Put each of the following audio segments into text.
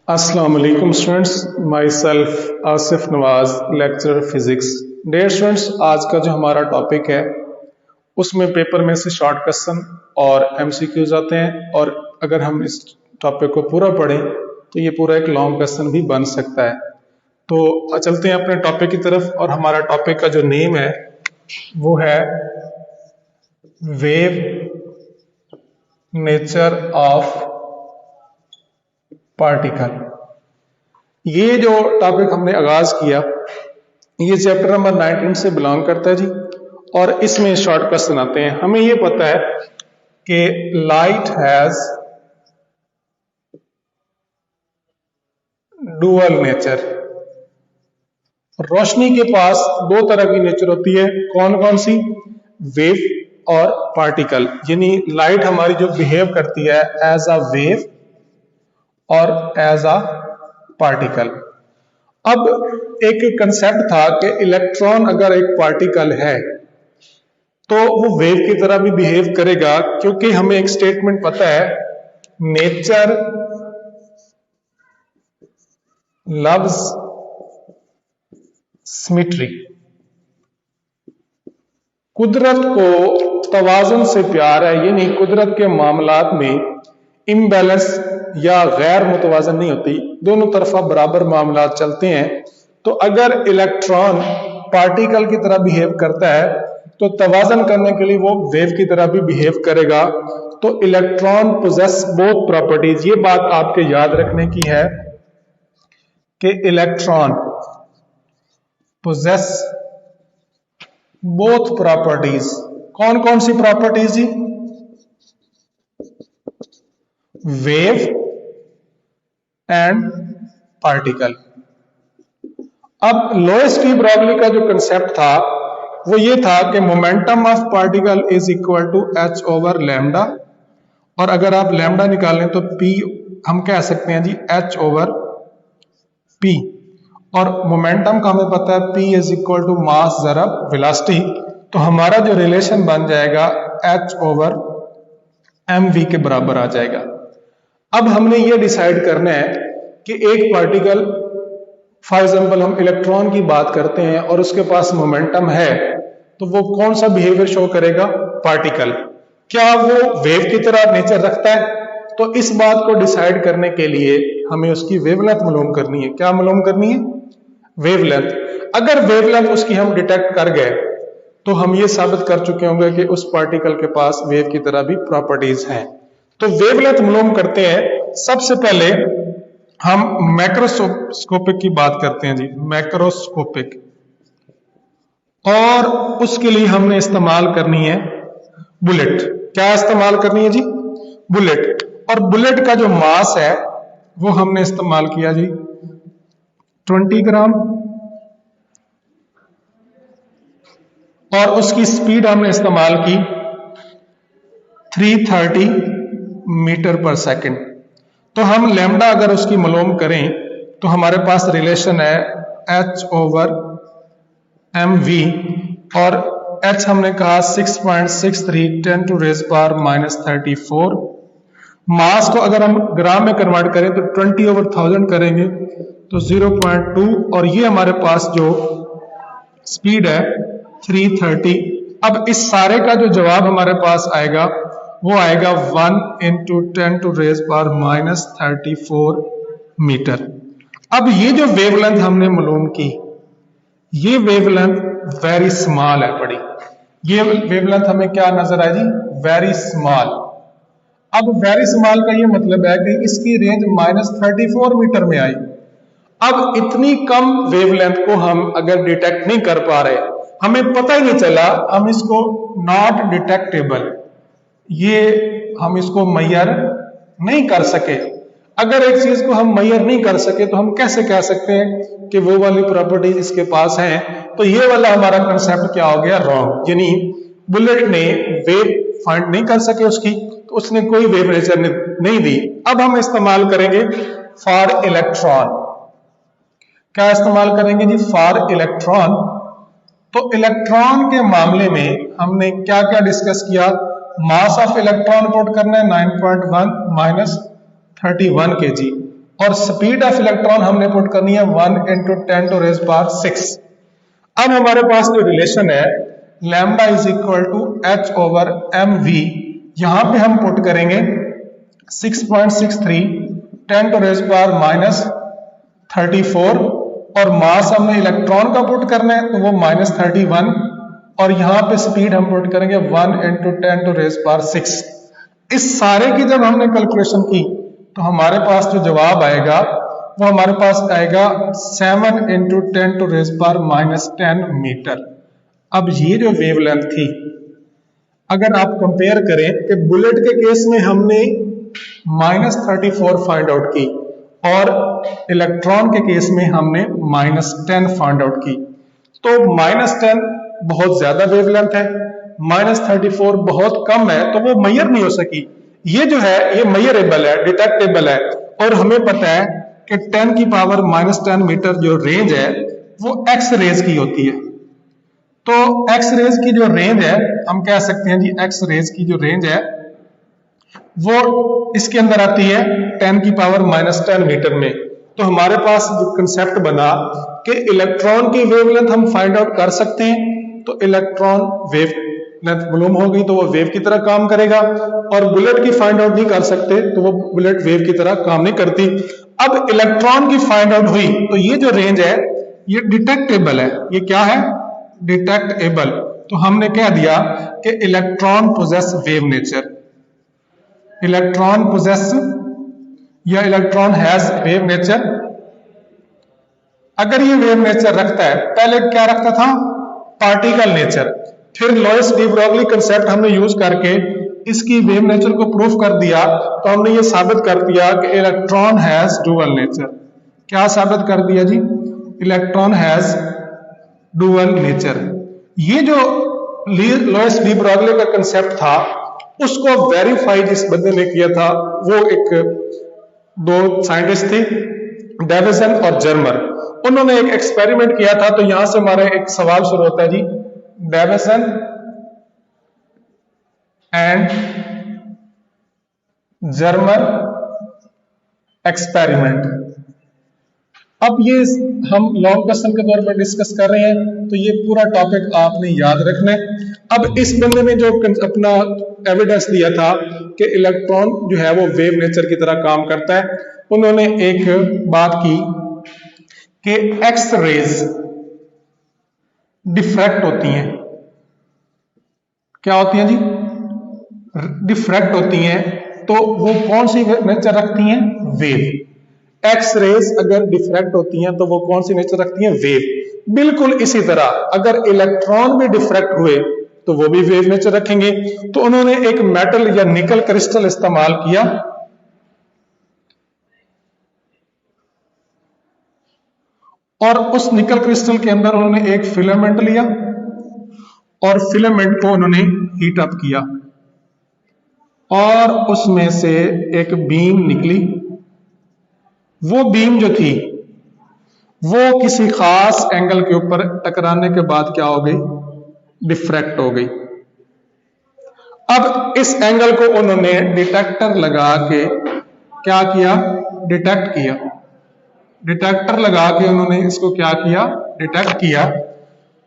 अस्सलाम वालेकुम students, myself Asif Nawaz, lecturer physics. Dear students, आज का जो हमारा टॉपिक है उसमें पेपर में से शॉर्ट क्वेश्चन और एमसीक्यूज आते हैं, और अगर हम इस टॉपिक को पूरा पढ़ें तो ये पूरा एक लॉन्ग क्वेश्चन भी बन सकता है। तो चलते हैं अपने टॉपिक की तरफ, और हमारा टॉपिक का जो नेम है वो है वेव नेचर ऑफ पार्टिकल। ये जो टॉपिक हमने आगाज किया ये चैप्टर नंबर 19 से बिलोंग करता है जी, और इसमें शॉर्ट क्वेश्चन आते हैं। हमें ये पता है कि लाइट हैज डुअल नेचर। रोशनी के पास दो तरह की नेचर होती है। कौन कौन सी? वेव और पार्टिकल। यानी लाइट हमारी जो बिहेव करती है एज अ वेव और एज अ पार्टिकल। अब एक कंसेप्ट था कि इलेक्ट्रॉन अगर एक पार्टिकल है तो वो वेव की तरह भी बिहेव करेगा, क्योंकि हमें एक स्टेटमेंट पता है, नेचर लव्स सिमेट्री। कुदरत को तवाजुन से प्यार है, यानी कुदरत के मामलात में इम्बैलेंस या गैर मुतवाजन नहीं होती, दोनों तरफा बराबर मामलात चलते हैं। तो अगर इलेक्ट्रॉन पार्टिकल की तरह बिहेव करता है तो तवाजन करने के लिए वो वेव की तरह भी बिहेव करेगा। तो इलेक्ट्रॉन पोजेस बोथ प्रॉपर्टीज। ये बात आपके याद रखने की है कि इलेक्ट्रॉन पोजेस बोथ प्रॉपर्टीज। कौन कौन सी प्रॉपर्टीज जी? Wave and particle. अब लोएस्ट डी ब्रॉगली का जो कंसेप्ट था वो ये था कि momentum of particle is equal to H over lambda, और अगर आप लैम्डा निकालें तो पी हम कह सकते हैं जी एच ओवर पी, और मोमेंटम का हमें पता है P is equal to mass ज़रब वेलोसिटी। तो हमारा जो रिलेशन बन जाएगा एच ओवर एम वी के बराबर आ जाएगा। अब हमने ये डिसाइड करना है कि एक पार्टिकल, फॉर एग्जांपल हम इलेक्ट्रॉन की बात करते हैं और उसके पास मोमेंटम है, तो वो कौन सा बिहेवियर शो करेगा? पार्टिकल। क्या वो वेव की तरह नेचर रखता है? तो इस बात को डिसाइड करने के लिए हमें उसकी वेवलेंथ मालूम करनी है। क्या मालूम करनी है? वेवलेंथ। अगर वेवलेंथ उसकी हम डिटेक्ट कर गए तो हम ये साबित कर चुके होंगे कि उस पार्टिकल के पास वेव की तरह भी प्रॉपर्टीज हैं। तो वेवलेंथ मालूम करते हैं। सबसे पहले हम मैक्रोस्कोपिक की बात करते हैं जी, मैक्रोस्कोपिक, और उसके लिए हमने इस्तेमाल करनी है बुलेट। क्या इस्तेमाल करनी है जी? बुलेट। और बुलेट का जो मास है वो हमने इस्तेमाल किया जी 20 ग्राम, और उसकी स्पीड हमने इस्तेमाल की 330 मीटर पर सेकंड। तो हम लैम्डा अगर उसकी मालूम करें तो हमारे पास रिलेशन है एच ओवर एम वी, और एच हमने कहा 6.63 10 टू रेज पावर -34। मास को अगर हम ग्राम में कन्वर्ट करें तो 20/1000 करेंगे तो 0.2, और ये हमारे पास जो स्पीड है 330। अब इस सारे का जो जवाब हमारे पास आएगा वो आएगा 1 × 10 टू रेज पावर -34 मीटर। अब ये जो वेवलेंथ हमने मालूम की, ये वेवलेंथ वेरी स्मॉल है, बड़ी। ये वेवलेंथ हमें क्या नजर आई जी? Very small. अब वेरी स्मॉल का ये मतलब है कि इसकी रेंज -34 मीटर में आई। अब इतनी कम वेवलेंथ को हम अगर डिटेक्ट नहीं कर पा रहे, हमें पता ही नहीं चला, हम इसको नॉट डिटेक्टेबल, ये हम इसको मैयर नहीं कर सके। अगर एक चीज को हम मैयर नहीं कर सके तो हम कैसे कह सकते हैं कि वो वाली प्रॉपर्टीज इसके पास हैं? तो ये वाला हमारा कंसेप्ट क्या हो गया? रॉन्ग। यानी बुलेट ने वेव फाइंड नहीं कर सके उसकी, तो उसने कोई वेव नेचर नहीं दी। अब हम इस्तेमाल करेंगे फॉर इलेक्ट्रॉन। क्या इस्तेमाल करेंगे जी? For electron. तो इलेक्ट्रॉन के मामले में हमने क्या क्या डिस्कस किया? मास ऑफ इलेक्ट्रॉन पुट करना है 9.1 -31 kg, और स्पीड ऑफ इलेक्ट्रॉन हमने पुट करनी है 1 × 10⁶। अब हमारे पास जो रिलेशन है lambda is equal to h/mv, यहां पे हम पुट करेंगे 6.63 10⁻⁻34 और मास हमने इलेक्ट्रॉन का पुट करना है तो वो -31 और यहाँ पे स्पीड हम पुट करेंगे 1 × 10⁶। इस सारे की जब हमने कैलकुलेशन की तो हमारे पास जो जवाब आएगा वो हमारे पास आएगा 7 × 10⁻10 मीटर। अब ये जो वेवलेंथ थी अगर आप कंपेयर करें कि बुलेट के केस में हमने -34 फाइंड आउट की और इलेक्ट्रॉन के केस में हमने -10 फाइंड आउट की, तो -10 बहुत ज्यादा वेवलेंथ है, -34 बहुत कम है, तो वो मेजर नहीं हो सकी। ये जो है ये मेजरेबल है, डिटेक्टेबल है और हमें पता है कि 10 की पावर -10 मीटर जो रेंज है वो एक्स रेज की होती है। तो एक्स रेज की जो रेंज है हम कह सकते हैं जी एक्स रेज की जो रेंज है वो इसके अंदर आती है 10 की पावर -10 मीटर में। तो हमारे पास जो कंसेप्ट बना कि इलेक्ट्रॉन की वेवलेंथ हम फाइंड आउट कर सकते हैं, तो इलेक्ट्रॉन वेवलेंथ मालूम होगी तो वो वेव की तरह काम करेगा और बुलेट की फाइंड आउट नहीं कर सकते तो वो बुलेट वेव की तरह काम नहीं करती। अब इलेक्ट्रॉन की फाइंड आउट हुई तो ये जो रेंज है ये डिटेक्टेबल है। ये क्या है? डिटेक्टेबल। तो हमने कह दिया कि electron possess wave nature, electron possess या इलेक्ट्रॉन हैज वेव नेचर। अगर ये वेव नेचर रखता है, पहले क्या रखता था? Particle nature. फिर लोइस डी ब्रोगली कंसेप्ट हमने यूज करके इसकी वेव नेचर को प्रूफ कर दिया, तो हमने ये साबित कर दिया कि इलेक्ट्रॉन हैज डुअल नेचर। क्या साबित कर दिया जी? Electron has dual nature. ये जो लोइस डी ब्रोगली का कंसेप्ट था उसको वेरीफाई जिस बंदे ने किया था वो दो साइंटिस्ट थे, डेविसन और जर्मर। उन्होंने एक एक्सपेरिमेंट किया था। तो यहां से हमारा एक सवाल शुरू होता है जी, डेविसन एंड जर्मर एक्सपेरिमेंट। अब ये हम लॉन्ग क्वेश्चन के तौर पर डिस्कस कर रहे हैं तो ये पूरा टॉपिक आपने याद रखना है। अब इस बंदे ने जो अपना एविडेंस दिया था कि इलेक्ट्रॉन जो है वो वेव नेचर की तरह काम करता है, उन्होंने एक बात की कि एक्स रेज डिफ्रैक्ट होती हैं। क्या होती हैं जी? डिफ्रैक्ट होती हैं। तो वो कौन सी नेचर रखती हैं? वेव। एक्स रेज अगर डिफ्रैक्ट होती हैं तो वो कौन सी नेचर रखती हैं? वेव। बिल्कुल इसी तरह अगर इलेक्ट्रॉन भी डिफ्रैक्ट हुए तो वो भी वेव नेचर रखेंगे। तो उन्होंने एक मेटल या निकल क्रिस्टल इस्तेमाल किया और उस निकल क्रिस्टल के अंदर उन्होंने एक फिलामेंट लिया और फिलामेंट को उन्होंने हीट अप किया और उसमें से एक बीम निकली। वो बीम जो थी वो किसी खास एंगल के ऊपर टकराने के बाद क्या हो गई? डिफ्रैक्ट हो गई। अब इस एंगल को उन्होंने डिटेक्टर लगा के क्या किया? डिटेक्ट किया। डिटेक्टर लगा के उन्होंने इसको क्या किया? डिटेक्ट किया।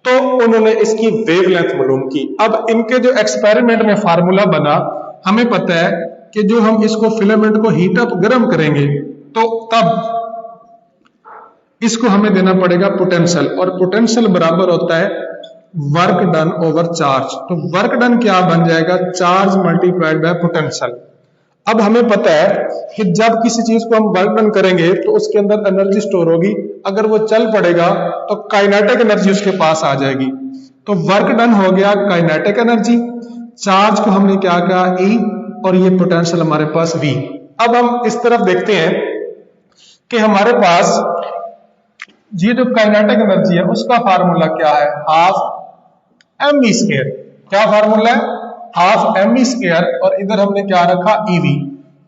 तो उन्होंने इसकी वेवलेंथ मालूम की। अब इनके जो एक्सपेरिमेंट में फार्मूला बना, हमें पता है कि जो हम इसको फिलामेंट को हीट अप गर्म करेंगे तो तब इसको हमें देना पड़ेगा पोटेंशियल, और पोटेंशियल बराबर होता है वर्क डन ओवर चार्ज। तो वर्क डन क्या बन जाएगा? Charge multiplied by potential. अब हमें पता है कि जब किसी चीज को हम वर्क डन करेंगे तो उसके अंदर एनर्जी स्टोर होगी। अगर वो चल पड़ेगा तो काइनेटिक एनर्जी उसके पास आ जाएगी। तो वर्क डन हो गया काइनेटिक एनर्जी, चार्ज को हमने क्या कहा? ई, और ये पोटेंशियल हमारे पास वी। अब हम इस तरफ देखते हैं कि हमारे पास ये जो काइनेटिक एनर्जी है उसका फार्मूला क्या है? Half m e square. क्या फार्मूला है? हाफ एम ई स्क्वायर, और इधर हमने क्या रखा? ईवी।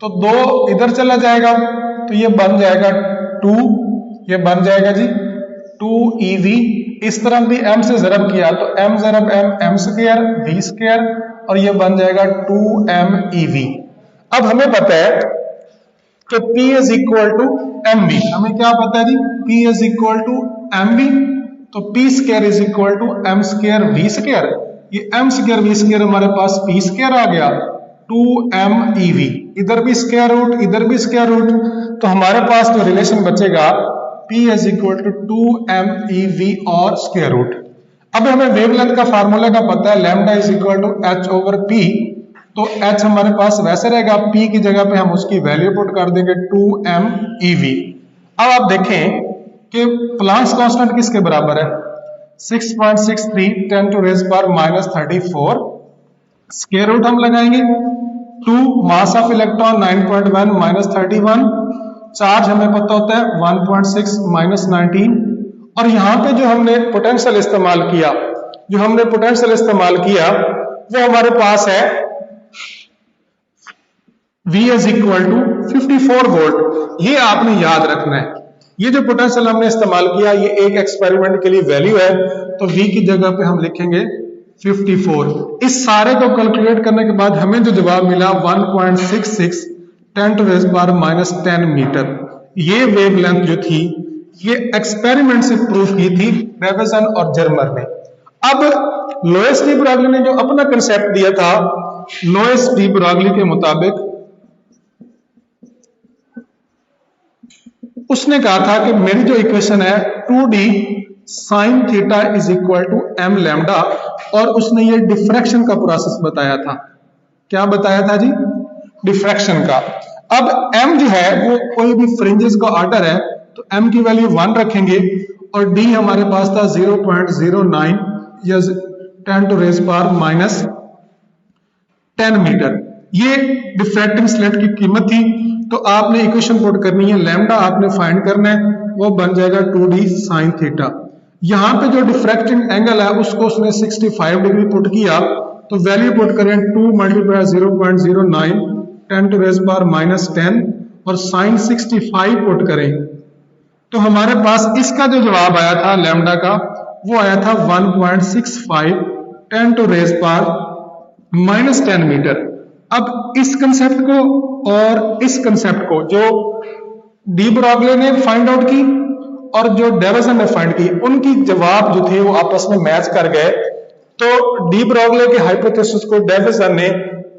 तो दो इधर चला जाएगा तो ये बन जाएगा 2, ये बन जाएगा जी 2 ईवी। इस तरफ भी एम से जरब किया तो एम जरब m, m square v square, और ये बन जाएगा 2m ईवी। अब हमें पता है कि P is equal to mv। हमें क्या पता है जी, p is equal to mv, तो p square is equal to m square v square. ये m स्क्वायर v स्क्वायर हमारे पास p स्क्वायर आ गया 2mev, इधर भी स्क्वायर रूट इधर भी स्क्वायर रूट, तो हमारे पास जो रिलेशन बचेगा p is equal to 2mev और स्क्वायर रूट। अब हमें वेवलेंथ का फार्मूला का पता है, lambda is equal to h over p, तो h हमारे पास वैसे रहेगा, p की जगह पे हम उसकी वैल्यू पुट कर देंगे 2mev। अब आप देखें कि प्लांक्स कांस्टेंट किसके बराबर है, 6.63 10 to raise power minus 34, square root हम लगाएंगे 2, mass of electron 9.1 minus 31, charge हमें पता होता है 1.6 माइनस 19, और यहाँ पे जो हमने पोटेंशियल इस्तेमाल किया वो हमारे पास है V is equal to 54 volt. ये आपने याद रखना है, ये जो पोटेंशियल हमने इस्तेमाल किया ये एक एक्सपेरिमेंट के लिए वैल्यू है, तो V की जगह पे हम लिखेंगे 54। इस सारे को कैलकुलेट करने के बाद हमें जो जवाब मिला 1.66 10 to raise power minus 10 metre. ये वेवलेंथ जो थी ये एक्सपेरिमेंट से प्रूव की थी ब्रेवेसन और जर्मर ने। अब लोइस डी ब्रोगली ने जो अपना कंसेप्ट दिया था, लोइस डी ब्रोगली के मुताबिक उसने कहा था कि मेरी जो इक्वेशन है 2d sin theta is equal to m lambda, और उसने ये डिफ्रैक्शन का प्रोसेस बताया था। क्या बताया था जी, डिफ्रैक्शन का। अब m जो है वो कोई भी फ्रिंजेस का ऑर्डर है, तो m की वैल्यू 1 रखेंगे, और d हमारे पास था 0.09 या 10 to raise power minus 10 metre. ये डिफ्रैक्टिंग स्लेट की कीमत थी, तो आपने इक्वेशन पुट करनी है, लैम्डा आपने फाइंड करना है, वो बन जाएगा 2d sin थीटा। यहाँ पे जो डिफ्रैक्टिंग एंगल है उसको उसने 65 डिग्री पुट किया, तो वैल्यू पुट करें 2 multiply 0.09 10 to raise power minus 10 और sin 65 पुट करें, तो हमारे पास इसका जो जवाब आया था लैम्डा का वो आया था 1.65 10 to raise power minus 10 metre. अब इस कंसेप्ट को और इस कंसेप्ट को जो डी ब्रोगली ने फाइंड आउट की और जो डेविसन ने फाइंड की, उनकी जवाब जो थे वो आपस में मैच कर गए, तो डी ब्रोगली के हाइपोथेसिस को डेविसन ने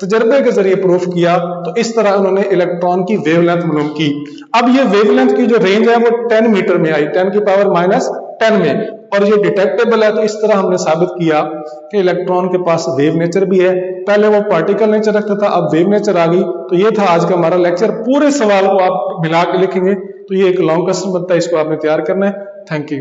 तजर्बे के जरिए प्रूफ किया, तो इस तरह उन्होंने इलेक्ट्रॉन की वेवलेंथ मालूम की। अब ये वेवलेंथ की जो रेंज है वो 10 मीटर में आई, 10 की पावर माइनस 10 में, और ये डिटेक्टेबल है। तो इस तरह हमने साबित किया कि इलेक्ट्रॉन के पास वेव नेचर भी है, पहले वो पार्टिकल नेचर रखता था, अब वेव नेचर आ गई। तो ये था आज का हमारा लेक्चर। पूरे सवाल को आप मिला के लिखेंगे तो ये एक लॉन्ग क्वेश्चन बनता है, इसको आपने तैयार करना है। Thank you.